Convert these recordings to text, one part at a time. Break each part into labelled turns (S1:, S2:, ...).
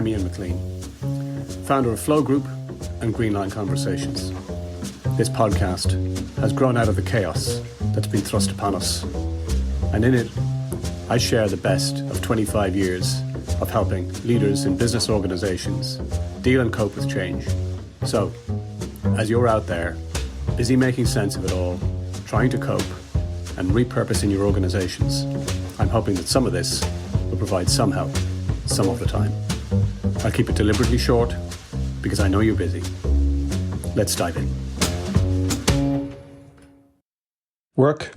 S1: I'm Ian McClean, founder of Flow Group and GreenLine Conversations. This podcast has grown out of the chaos that's been thrust upon us, and in it, I share the best of 25 years of helping leaders in business organizations deal and cope with change. So, as you're out there, busy making sense of it all, trying to cope and repurposing your organizations, I'm hoping that some of this will provide some help, some of the time. I'll keep it deliberately short because I know you're busy. Let's dive in. Work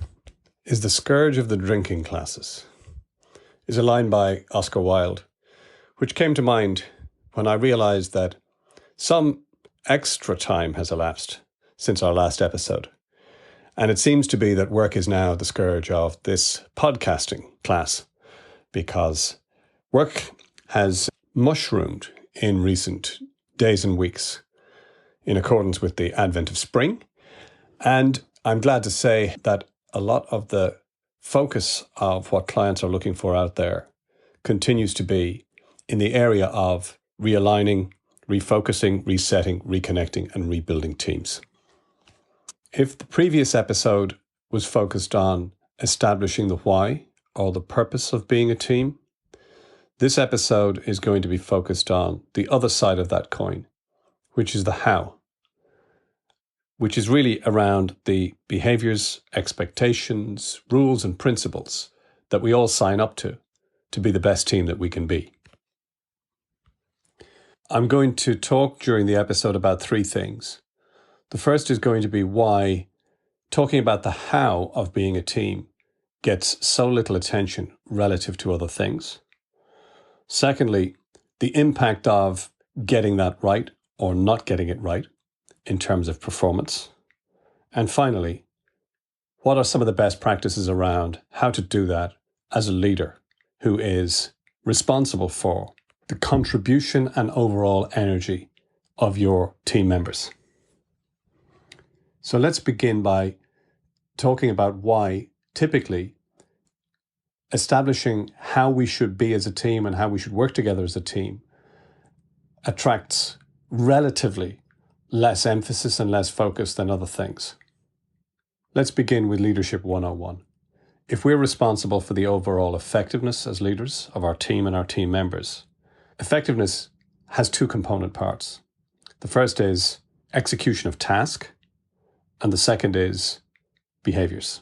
S1: is the scourge of the drinking classes, is a line by Oscar Wilde, which came to mind when I realized that some extra time has elapsed since our last episode. And it seems to be that work is now the scourge of this podcasting class, because work has mushroomed in recent days and weeks in accordance with the advent of spring. And I'm glad to say that a lot of the focus of what clients are looking for out there continues to be in the area of realigning, refocusing, resetting, reconnecting, and rebuilding teams. If the previous episode was focused on establishing the why or the purpose of being a team, this episode is going to be focused on the other side of that coin, which is the how, which is really around the behaviors, expectations, rules, and principles that we all sign up to be the best team that we can be. I'm going to talk during the episode about three things. The first is going to be why talking about the how of being a team gets so little attention relative to other things. Secondly, the impact of getting that right or not getting it right in terms of performance. And finally, what are some of the best practices around how to do that as a leader who is responsible for the contribution and overall energy of your team members? So let's begin by talking about why typically establishing how we should be as a team and how we should work together as a team attracts relatively less emphasis and less focus than other things. Let's begin with Leadership 101. If we're responsible for the overall effectiveness as leaders of our team and our team members, effectiveness has two component parts. The first is execution of task, and the second is behaviors.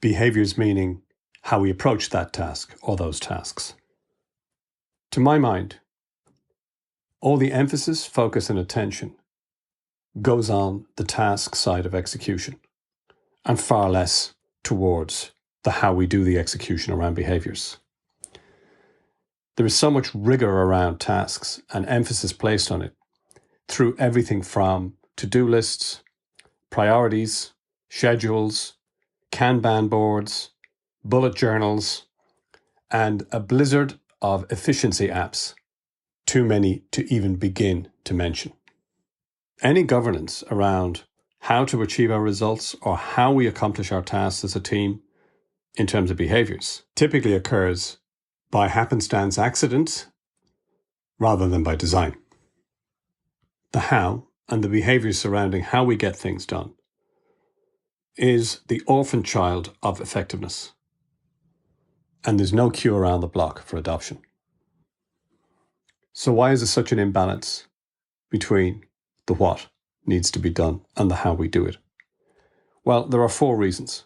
S1: Behaviors meaning how we approach that task or those tasks. To my mind, all the emphasis, focus, and attention goes on the task side of execution and far less towards the how we do the execution around behaviors. There is so much rigor around tasks and emphasis placed on it through everything from to-do lists, priorities, schedules, Kanban boards, bullet journals, and a blizzard of efficiency apps, too many to even begin to mention. Any governance around how to achieve our results or how we accomplish our tasks as a team in terms of behaviors typically occurs by happenstance accident rather than by design. The how and the behaviors surrounding how we get things done is the orphan child of effectiveness. And there's no queue around the block for adoption. So why is there such an imbalance between the what needs to be done and the how we do it? Well, there are four reasons.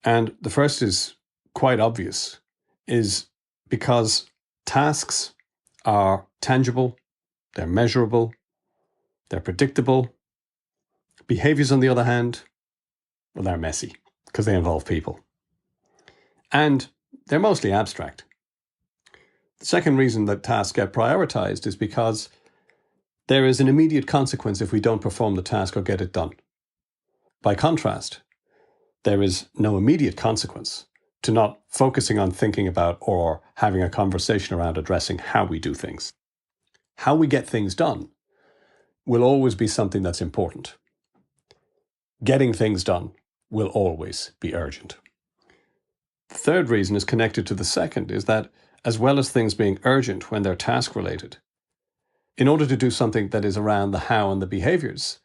S1: And the first is quite obvious, is because tasks are tangible, they're measurable, they're predictable. Behaviors, on the other hand, well, they're messy because they involve people. And they're mostly abstract. The second reason that tasks get prioritized is because there is an immediate consequence if we don't perform the task or get it done. By contrast, there is no immediate consequence to not focusing on thinking about or having a conversation around addressing how we do things. How we get things done will always be something that's important. Getting things done will always be urgent. The third reason is connected to the second, is that as well as things being urgent when they're task-related, in order to do something that is around the how and the behaviours,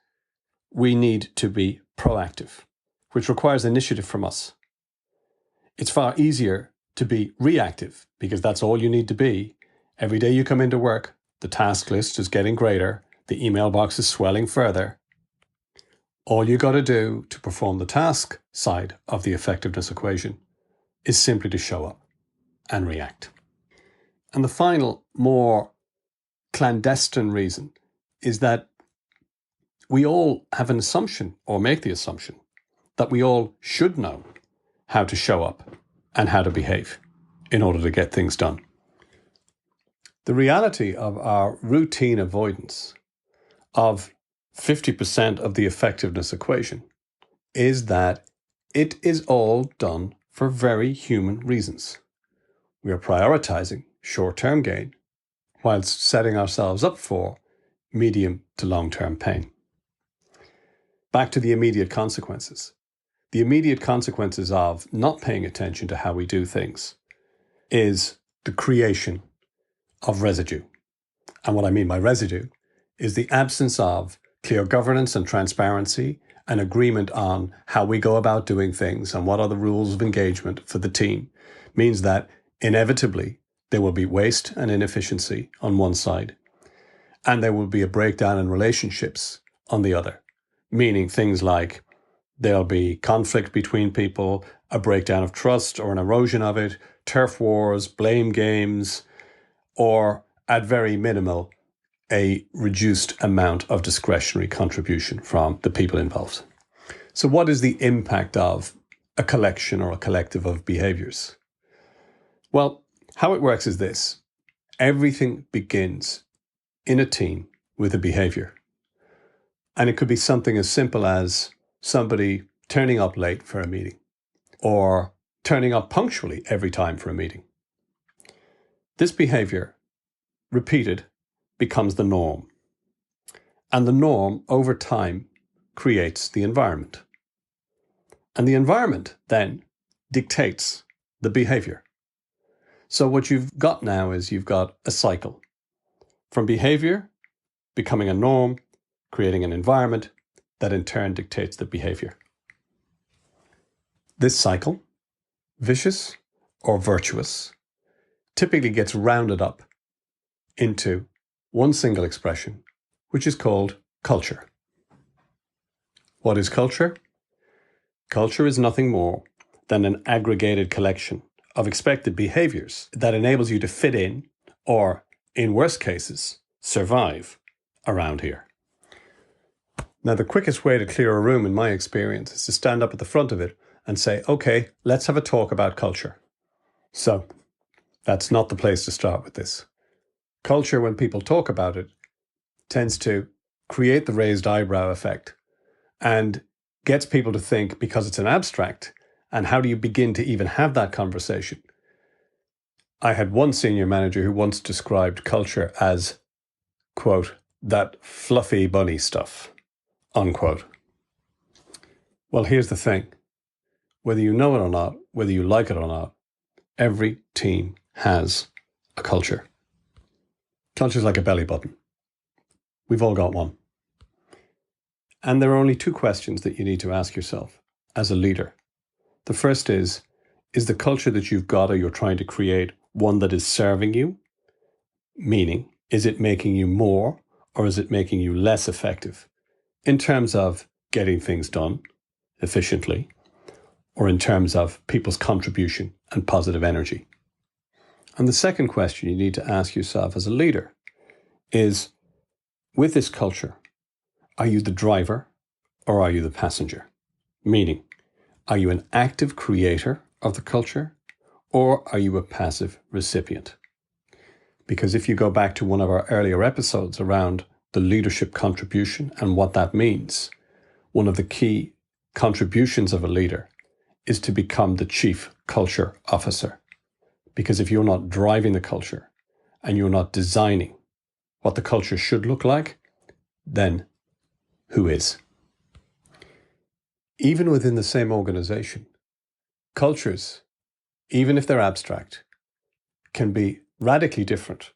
S1: we need to be proactive, which requires initiative from us. It's far easier to be reactive because that's all you need to be. Every day you come into work, the task list is getting greater, the email box is swelling further. All you got to do to perform the task side of the effectiveness equation is simply to show up and react. And the final, more clandestine reason is that we all have an assumption, or make the assumption, that we all should know how to show up and how to behave in order to get things done. The reality of our routine avoidance of 50% of the effectiveness equation is that it is all done for very human reasons. We are prioritizing short-term gain whilst setting ourselves up for medium to long-term pain. Back to the immediate consequences. The immediate consequences of not paying attention to how we do things is the creation of residue. And what I mean by residue is the absence of clear governance and transparency and agreement on how we go about doing things and what are the rules of engagement for the team means that inevitably there will be waste and inefficiency on one side, and there will be a breakdown in relationships on the other, meaning things like there'll be conflict between people, a breakdown of trust or an erosion of it, turf wars, blame games, or at very minimal, a reduced amount of discretionary contribution from the people involved. So what is the impact of a collection or a collective of behaviours? Well, how it works is this. Everything begins in a team with a behaviour. And it could be something as simple as somebody turning up late for a meeting or turning up punctually every time for a meeting. This behaviour, repeated, becomes the norm. And the norm, over time, creates the environment. And the environment then dictates the behaviour. So what you've got now is you've got a cycle from behaviour becoming a norm, creating an environment that in turn dictates the behaviour. This cycle, vicious or virtuous, typically gets rounded up into one single expression, which is called culture. What is culture? Culture is nothing more than an aggregated collection of expected behaviours that enables you to fit in, or, in worst cases, survive around here. Now, the quickest way to clear a room, in my experience, is to stand up at the front of it and say, okay, let's have a talk about culture. So, that's not the place to start with this. Culture, when people talk about it, tends to create the raised eyebrow effect and gets people to think, because it's an abstract, and how do you begin to even have that conversation? I had one senior manager who once described culture as, quote, that fluffy bunny stuff, unquote. Well, here's the thing. Whether you know it or not, whether you like it or not, every team has a culture. Culture's like a belly button. We've all got one. And there are only two questions that you need to ask yourself as a leader. The first is the culture that you've got or you're trying to create one that is serving you? Meaning, is it making you more or is it making you less effective in terms of getting things done efficiently or in terms of people's contribution and positive energy? And the second question you need to ask yourself as a leader is, with this culture, are you the driver or are you the passenger? Meaning, are you an active creator of the culture or are you a passive recipient? Because if you go back to one of our earlier episodes around the leadership contribution and what that means, one of the key contributions of a leader is to become the chief culture officer. Because if you're not driving the culture and you're not designing what the culture should look like, then who is? Even within the same organization, cultures, even if they're abstract, can be radically different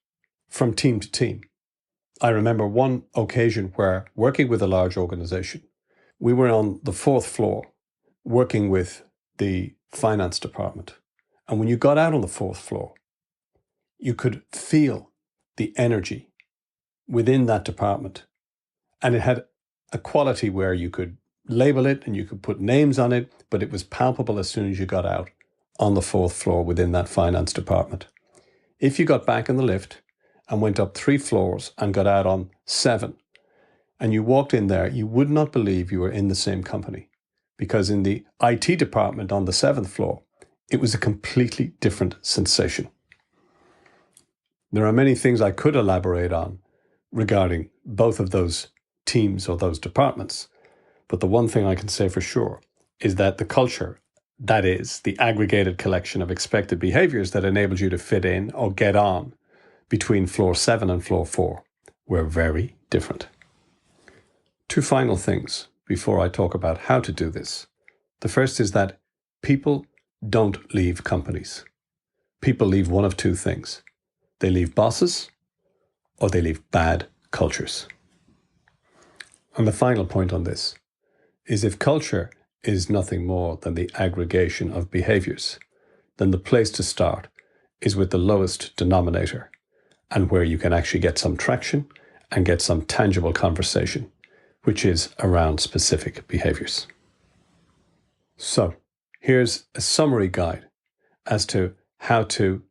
S1: from team to team. I remember one occasion where, working with a large organization, we were on the 4th floor working with the finance department. And when you got out on the 4th floor, you could feel the energy within that department. And it had a quality where you could label it and you could put names on it, but it was palpable as soon as you got out on the 4th floor within that finance department. If you got back in the lift and went up 3 floors and got out on 7, and you walked in there, you would not believe you were in the same company. Because in the IT department on the 7th floor, it was a completely different sensation. There are many things I could elaborate on regarding both of those teams or those departments. But the one thing I can say for sure is that the culture, that is, the aggregated collection of expected behaviors that enables you to fit in or get on between floor 7 and floor 4, were very different. 2 final things before I talk about how to do this. The first is that people don't leave companies. People leave one of 2 things. They leave bosses or they leave bad cultures. And the final point on this is, if culture is nothing more than the aggregation of behaviors, then the place to start is with the lowest denominator, and where you can actually get some traction and get some tangible conversation, which is around specific behaviors. So here's a summary guide as to how to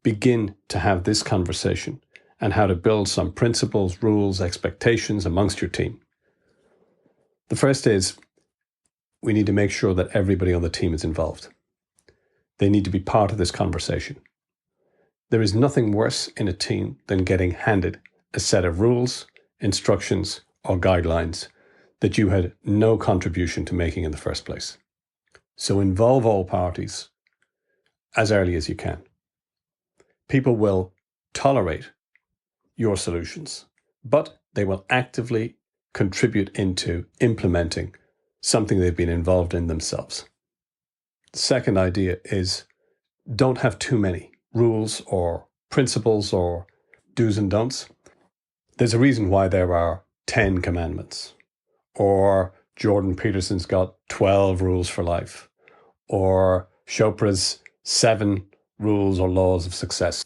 S1: begin to have this conversation and how to build some principles, rules, expectations amongst your team. The first is, we need to make sure that everybody on the team is involved. They need to be part of this conversation. There is nothing worse in a team than getting handed a set of rules, instructions, or guidelines that you had no contribution to making in the first place. So involve all parties as early as you can. People will tolerate your solutions, but they will actively contribute into implementing something they've been involved in themselves. The second idea is, don't have too many rules or principles or do's and don'ts. There's a reason why there are 10 commandments, or Jordan Peterson's got 12 rules for life, or Chopra's 7 rules or laws of success.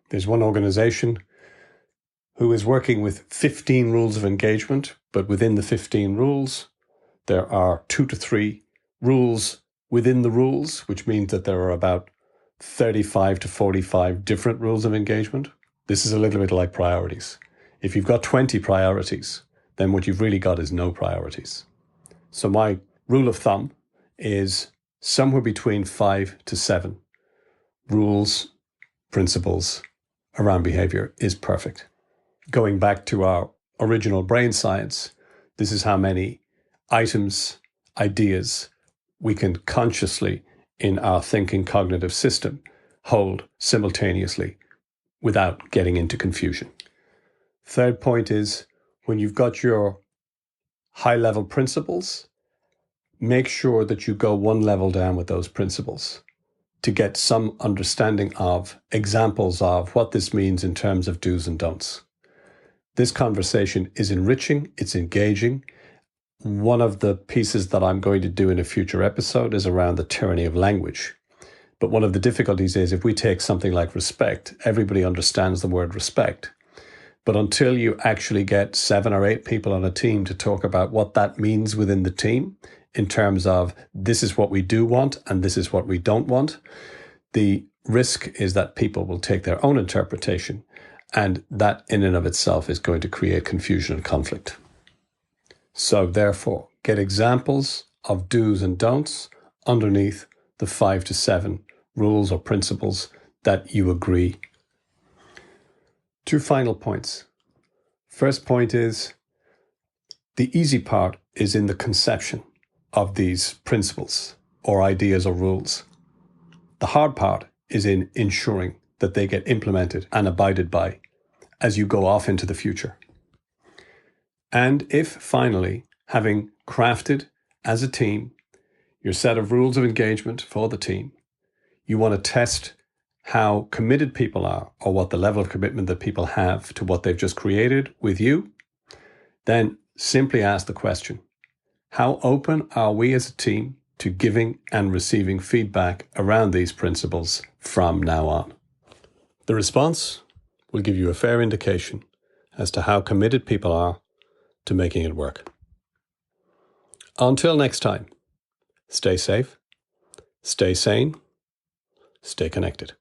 S1: There's one organization who is working with 15 rules of engagement, but within the 15 rules, there are 2 to 3 rules within the rules, which means that there are about 35 to 45 different rules of engagement. This is a little bit like priorities. If you've got 20 priorities, then what you've really got is no priorities. So my rule of thumb is somewhere between 5 to 7 rules, principles around behavior is perfect. Going back to our original brain science, this is how many items, ideas we can consciously, in our thinking cognitive system, hold simultaneously without getting into confusion. Third point is, when you've got your high-level principles, make sure that you go one level down with those principles to get some understanding of examples of what this means in terms of do's and don'ts. This conversation is enriching, it's engaging. One of the pieces that I'm going to do in a future episode is around the tyranny of language. But one of the difficulties is, if we take something like respect, everybody understands the word respect. But until you actually get 7 or 8 people on a team to talk about what that means within the team, in terms of this is what we do want and this is what we don't want, the risk is that people will take their own interpretation, and that in and of itself is going to create confusion and conflict. So therefore, get examples of do's and don'ts underneath the 5 to 7 rules or principles that you agree. 2 final points. First point is, the easy part is in the conception of these principles or ideas or rules. The hard part is in ensuring that they get implemented and abided by as you go off into the future. And if finally, having crafted as a team your set of rules of engagement for the team, you want to test how committed people are, or what the level of commitment that people have to what they've just created with you, then simply ask the question, how open are we as a team to giving and receiving feedback around these principles from now on? The response will give you a fair indication as to how committed people are to making it work. Until next time, stay safe, stay sane, stay connected.